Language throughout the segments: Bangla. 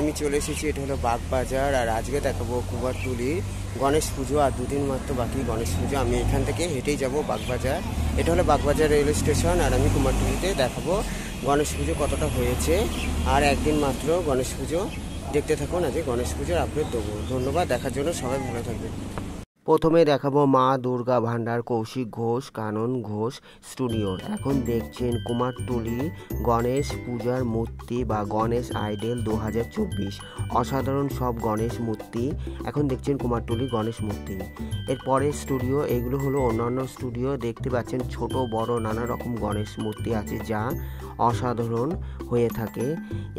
আমি চলে এসেছি, এটা হলো বাগবাজার। আর আজকে দেখাবো কুমারটুলির গণেশ পুজো। আর দুদিন মাত্র বাকি গণেশ পুজো। আমি এখান থেকে হেঁটেই যাব বাগবাজার। এটা হলো বাগবাজার রেল স্টেশন। আর আমি কুমারটুলিতে দেখাবো গণেশ পুজো কতটা হয়েছে। আর একদিন মাত্র গণেশ পুজো, দেখতে থাকুন। আজকে গণেশ পুজোর আপডেট দেবো। ধন্যবাদ দেখার জন্য, সবাই ভালো থাকবেন। প্রথমে দেখাবো মা দুর্গা ভান্ডার কৌশিক ঘোষ কানন ঘোষ স্টুডিওর। এখন দেখছেন কুমারটুলি গণেশ পূজার মূর্তি বা গণেশ আইডেল 2024। অসাধারণ সব গণেশ মূর্তি এখন দেখছেন কুমারটুলি গণেশ মূর্তি। এরপরে স্টুডিও, এগুলো হলো অন্যান্য স্টুডিও। দেখতে পাচ্ছেন ছোট বড় নানা রকম গণেশ মূর্তি আছে, যা অসাধারণ হয়ে থাকে।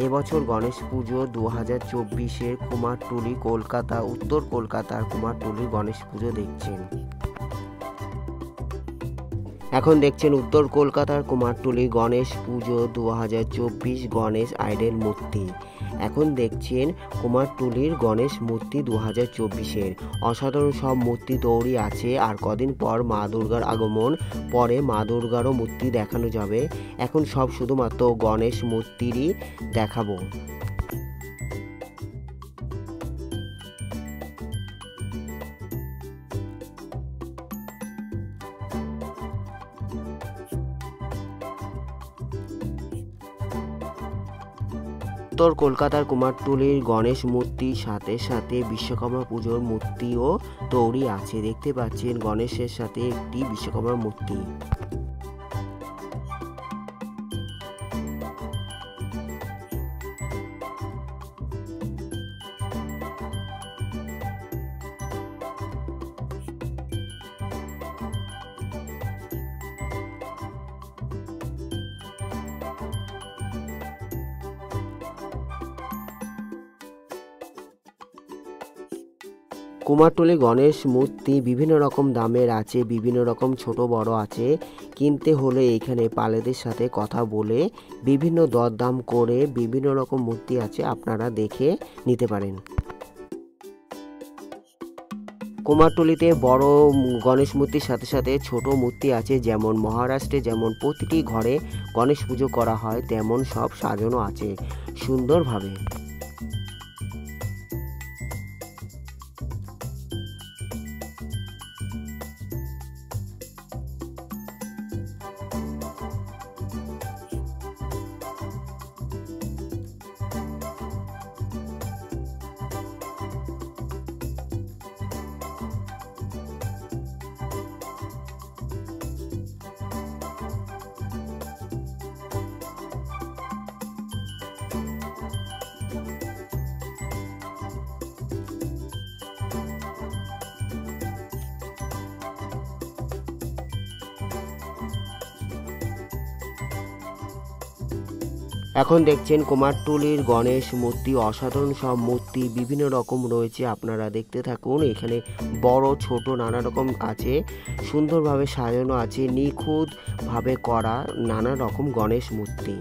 এবছর গণেশ পুজো 2024-এর কুমারটুলি কলকাতা, উত্তর কলকাতার কুমারটুলি গণেশ পুজো দেখছেন। এখন দেখছেন উত্তর কলকাতার কুমারটুলি গণেশ পুজো 2024 গণেশ আইডেল মূর্তি। এখন দেখছেন কুমারটুলির গণেশ মূর্তি 2024-এর। অসাধারণ সব মূর্তি তৈরি আছে। আর কদিন পর মা দুর্গার আগমন, পরে মা দুর্গারও মূর্তি দেখানো যাবে। এখন সব শুধুমাত্র গণেশ মূর্তিরই দেখাবো। উত্তর কলকাতার কুমারটুলির গণেশ মূর্তির সাথে সাথে বিশ্বকর্মা পুজোর মূর্তিও তৈরি আছে। দেখতে পাচ্ছেন গণেশের সাথে একটি বিশ্বকর্মা মূর্তি। কুমারটুলি গণেশ মূর্তি বিভিন্ন রকম দামের আছে, বিভিন্ন রকম ছোট বড় আছে। কিনতে হলে এখানে পালেদের সাথে কথা বলে বিভিন্ন দরদাম করে বিভিন্ন রকম মূর্তি আছে, আপনারা দেখে নিতে পারেন। কুমারটুলিতে বড় গণেশ মূর্তির সাথে সাথে ছোট মূর্তি আছে। যেমন মহারাষ্ট্রে যেমন প্রতিটি ঘরে গণেশ পুজো করা হয়, তেমন সব সাজানো আছে সুন্দরভাবে। এখন দেখছেন কুমারটুলির গণেশ মূর্তি। অসাধারণ সব মূর্তি বিভিন্ন রকম রয়েছে, আপনারা দেখতে থাকুন। এখানে বড় ছোট নানা রকম আছে, সুন্দরভাবে সাজানো আছে, নিখুঁতভাবে করা নানা রকম গণেশ মূর্তি।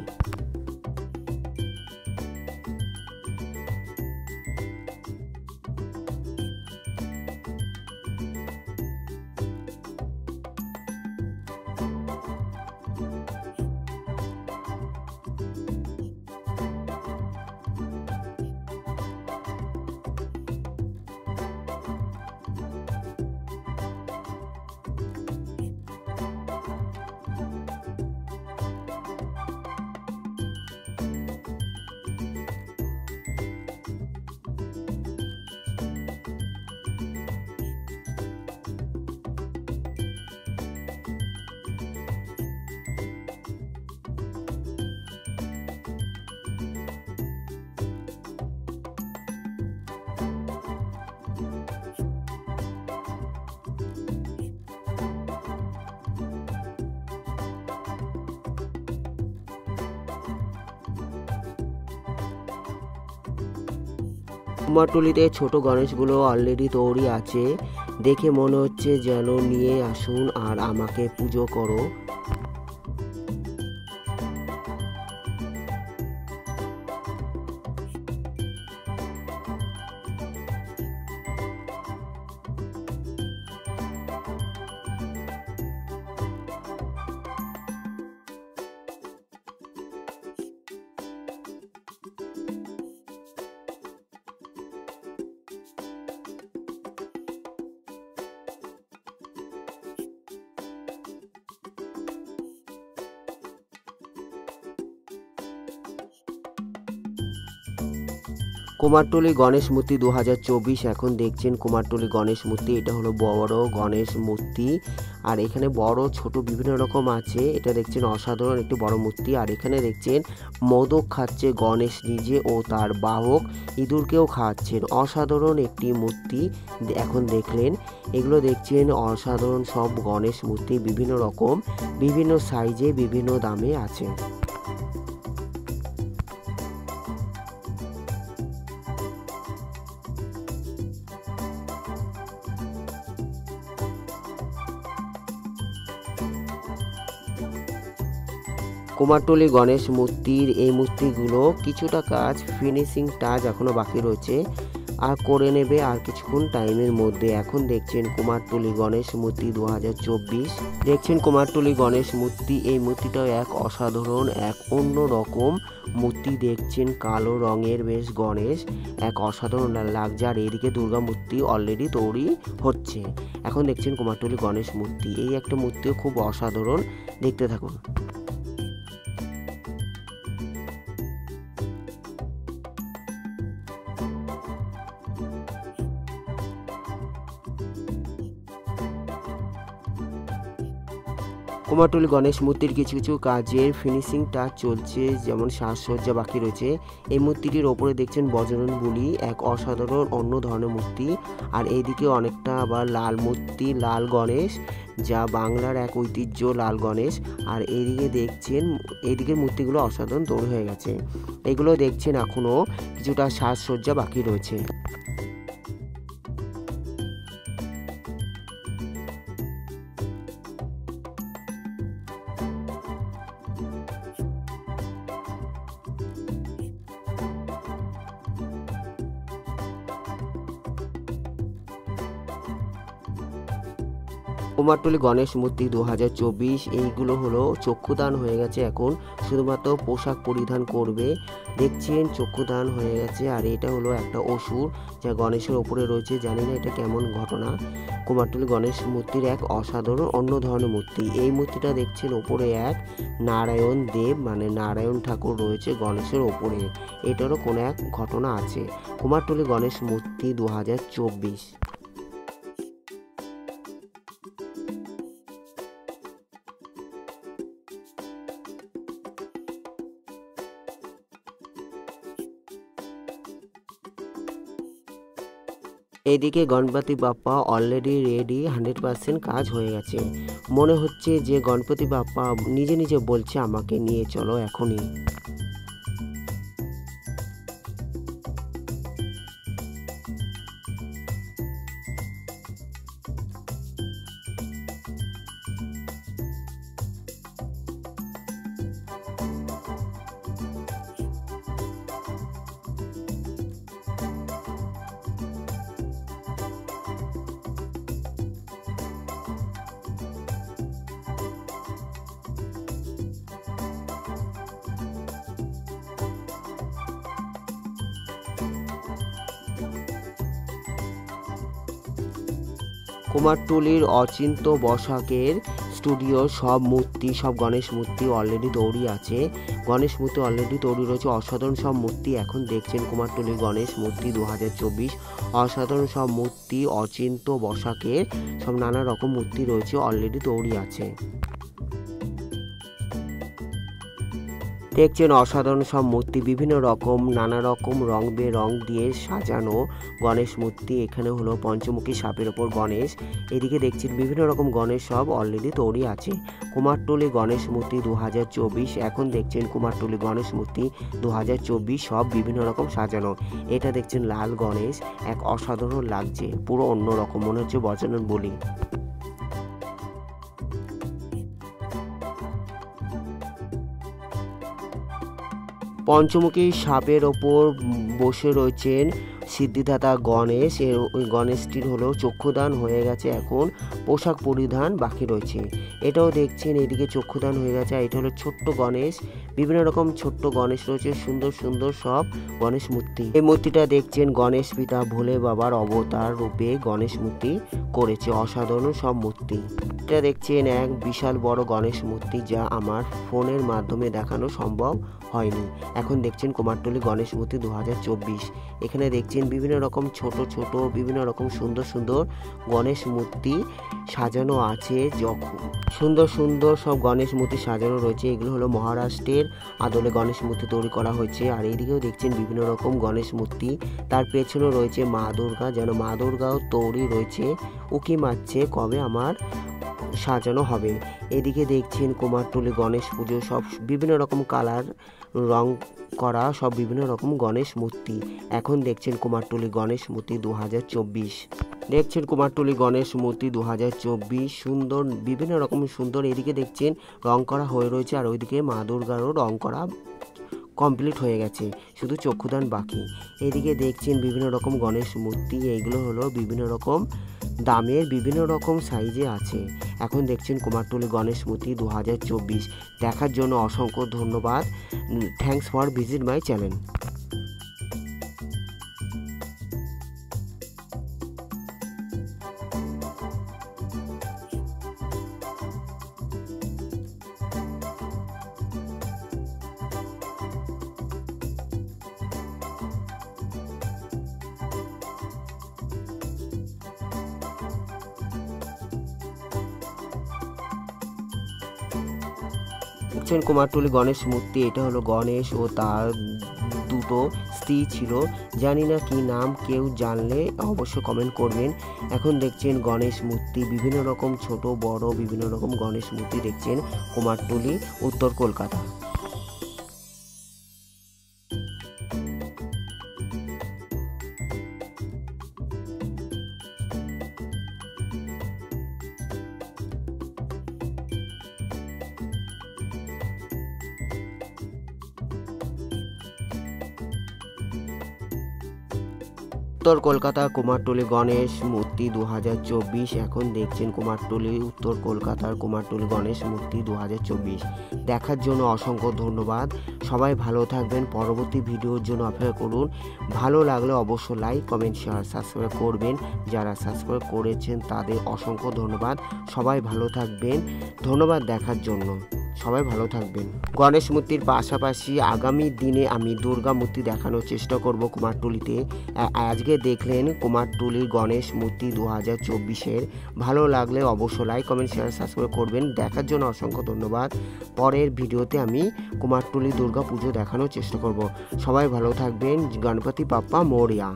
কুমারটুলিতে ছোট গণেশগুলো অলরেডি তৈরি আছে, দেখে মনে হচ্ছে যেন নিয়ে আসুন আর আমাকে পুজো করো। কুমারটুলি গণেশ মূর্তি 2024 এখন দেখছেন কুমারটুলি গণেশ মূর্তি। এটা হলো বড় গণেশ মূর্তি, আর এখানে বড় ছোট বিভিন্ন রকম আছে। এটা দেখছেন অসাধারণ একটি বড় মূর্তি। আর এখানে দেখছেন মোদক খাচ্ছে গণেশ নিজে ও তার বাহক ইঁদুরকেও খাওয়াচ্ছেন। অসাধারণ একটি মূর্তি এখন দেখলেন। এগুলো দেখছেন অসাধারণ সব গণেশ মূর্তি, বিভিন্ন রকম, বিভিন্ন সাইজে, বিভিন্ন দামে আছে। কুমারটুলি গণেশ মূর্তির এই মূর্তিগুলো কিছুটা কাজ ফিনিশিং টাচ এখনো বাকি রয়েছে, আর করে নেবে আর কিছুক্ষণ টাইমের মধ্যে। এখন দেখছেন কুমারটুলি গণেশ মূর্তি 2024। দেখছেন কুমারটুলি গণেশ মূর্তি। এই মূর্তিটাও এক অসাধারণ, এক অন্য রকম মূর্তি। দেখছেন কালো রঙের বেশ গণেশ, এক অসাধারণ লাগছে। আর এইদিকে দুর্গা মূর্তি অলরেডি তৈরি হচ্ছে। এখন দেখছেন কুমারটুলি গণেশ মূর্তি। এই একটা মূর্তিও খুব অসাধারণ, দেখতে থাকুন। কুমারটুলি গণেশ মূর্তির কিছু কিছু কাজের ফিনিশিং টাচ চলছে, যেমন সাজসজ্জা বাকি রয়েছে। এই মূর্তিটির ওপরে দেখছেন বজরং বলি, এক অসাধারণ অন্য ধরনের মূর্তি। আর এইদিকে অনেকটা আবার লাল মূর্তি, লাল গণেশ, যা বাংলার এক ঐতিহ্য, লাল গণেশ। আর এইদিকে দেখছেন এইদিকের মূর্তিগুলো অসাধারণ তৈরি হয়ে গেছে। এগুলো দেখছেন এখনো কিছুটা সাজসজ্জা বাকি রয়েছে। কুমারটুলি গণেশ মূর্তি 2024। এইগুলো হলো চক্ষুদান হয়ে গেছে, এখন শুধুমাত্র পোশাক পরিধান করবে। দেখছেন চক্ষুদান হয়ে গেছে। আর এটা হলো একটা অসুর, যা গণেশের ওপরে রয়েছে। জানি না এটা কেমন ঘটনা। কুমারটুলি গণেশ মূর্তির এক অসাধারণ অন্য ধরনের মূর্তি। এই মূর্তিটা দেখছেন ওপরে এক নারায়ণ দেব, মানে নারায়ণ ঠাকুর রয়েছে গণেশের ওপরে। এটারও কোনো এক ঘটনা আছে। কুমারটুলি গণেশ মূর্তি 2024। এদিকে গণপতি বাপ্পা অলরেডি রেডি, 100% কাজ হয়ে গেছে। মনে হচ্ছে যে গণপতি বাপ্পা নিজে নিজে বলছে আমাকে নিয়ে চলো এখনই। কুমারটুলির অচিন্ত বসাকের স্টুডিও সব মূর্তি, সব গণেশ মূর্তি অলরেডি তৈরি আছে। গণেশ মূর্তি অলরেডি তৈরি রয়েছে। অসাধারণ সব মূর্তি এখন দেখছেন কুমারটুলির গণেশ মূর্তি 2024। অসাধারণ সব মূর্তি, অচিন্ত বসাকের সব নানা রকম মূর্তি রয়েছে, অলরেডি তৈরি আছে। দেখছেন অসাধারণ সব মূর্তি, বিভিন্ন রকম নানা রকম রং বেরং দিয়ে সাজানো গণেশ মূর্তি। এখানে হলো পঞ্চমুখী সাপের ওপর গণেশ। এদিকে দেখছেন বিভিন্ন রকম গণেশ সব অলরেডি তৈরি আছে। কুমারটুলি গণেশ মূর্তি 2024। এখন দেখছেন কুমারটুলি গণেশ মূর্তি 2024 সব বিভিন্ন রকম সাজানো। এটা দেখছেন লাল গণেশ, এক অসাধারণ লাগছে, পুরো অন্য রকম, মনে হচ্ছে বজরং বলি। পঞ্চমুখী সাপের ওপর বসে রয়েছেন সিদ্ধিদাতা গণেশ। ওই গণেশটির হলো চক্ষুদান হয়ে গেছে, এখন পোশাক পরিধান বাকি রয়েছে। এটাও দেখছেন এদিকে চক্ষুদান হয়ে গেছে। এটা হলো ছোট্ট গণেশ, বিভিন্ন রকম ছোট্ট গণেশ রয়েছে, সুন্দর সুন্দর সব গণেশ মূর্তি। এই মূর্তিটা দেখছেন গণেশ পিতা ভোলে বাবার অবতার রূপে গণেশ মূর্তি করেছে। অসাধারণ সব মূর্তি। এটা দেখছেন এক বিশাল বড় গণেশ মূর্তি, যা আমার ফোনের মাধ্যমে দেখানো সম্ভব হয়নি। এখন দেখছেন কুমারটুলি গণেশ মূর্তি 2024। এখানে দেখছেন বিভিন্ন রকম ছোট ছোট বিভিন্ন রকম সুন্দর সুন্দর গণেশ মূর্তি সাজানো আছে। যখন সুন্দর সুন্দর সব গণেশ মূর্তি সাজানো রয়েছে, এগুলো হলো মহারাষ্ট্রের আদলে গণেশ মূর্তি তৈরি করা হয়েছে। আর এইদিকেও দেখছেন বিভিন্ন রকম গণেশ মূর্তি, তার পেছনে রয়েছে মা দুর্গা, যেন মা দুর্গাও তৈরি রয়েছে, উকি মারছে কবে আমার সাজানো হবে। এদিকে দেখছেন কুমারটুলি গণেশ পুজো, সব বিভিন্ন রকম কালার রং করা সব বিভিন্ন রকম গণেশ মূর্তি। এখন দেখছেন কুমারটুলি গণেশ মূর্তি 2024। দেখছেন কুমারটুলি গণেশ মূর্তি 2024 সুন্দর, বিভিন্ন রকম সুন্দর। এদিকে দেখছেন রং করা হয়ে রয়েছে, আর ওইদিকে মা দুর্গারও রং করা কমপ্লিট হয়ে গেছে, শুধু চক্ষুদান বাকি। এদিকে দেখছেন বিভিন্ন রকম গণেশ মূর্তি, এইগুলো হলো বিভিন্ন রকম দামের, বিভিন্ন রকম সাইজে আছে। এখন দেখছেন কুমারটুলি গণেশ মূর্তি 2024। দেখার জন্য অসংখ্য ধন্যবাদ। Thanks for visit my channel. দেখছেন কুমারটুলি গণেশ মূর্তি, এটা হলো গণেশ ও তার দুটো স্ত্রী ছিল, জানি না কি নাম, কেউ জানলে অবশ্যই কমেন্ট করবেন। এখন দেখছেন গণেশ মূর্তি, বিভিন্ন রকম ছোট বড় বিভিন্ন রকম গণেশ মূর্তি দেখছেন কুমারটুলি, উত্তর কলকাতা। উত্তর কলকাতা কুমারটুলি গণেশ মূর্তি 2024। এখন দেখছেন কুমারটুলি উত্তর কলকাতার কুমারটুলি গণেশ মূর্তি 2024। দেখার জন্য অসংখ্য ধন্যবাদ। সবাই ভালো থাকবেন, পরবর্তী ভিডিওর জন্য অপেক্ষা করুন। ভালো লাগলে অবশ্যই লাইক কমেন্ট শেয়ার সাবস্ক্রাইব করবেন। যারা সাবস্ক্রাইব করেছেন তাদের অসংখ্য ধন্যবাদ। সবাই ভালো থাকবেন, ধন্যবাদ দেখার জন্য। সবাই ভালো থাকবেন। গণেশ মূর্তির পাশাপাশি আগামী দিনে আমি দুর্গা মূর্তি দেখানোর চেষ্টা করব কুমারটুলিতে। আজকে দেখলেন কুমারটুলির গণেশ মূর্তি 2024-এর। ভালো লাগলে অবশ্যই লাইক কমেন্ট শেয়ার সাবস্ক্রাইব করবেন। দেখার জন্য অসংখ্য ধন্যবাদ। পরের ভিডিওতে আমি কুমারটুলি দুর্গা পুজো দেখানোর চেষ্টা করব। সবাই ভালো থাকবেন। গণপতি বাপ্পা মোরয়া।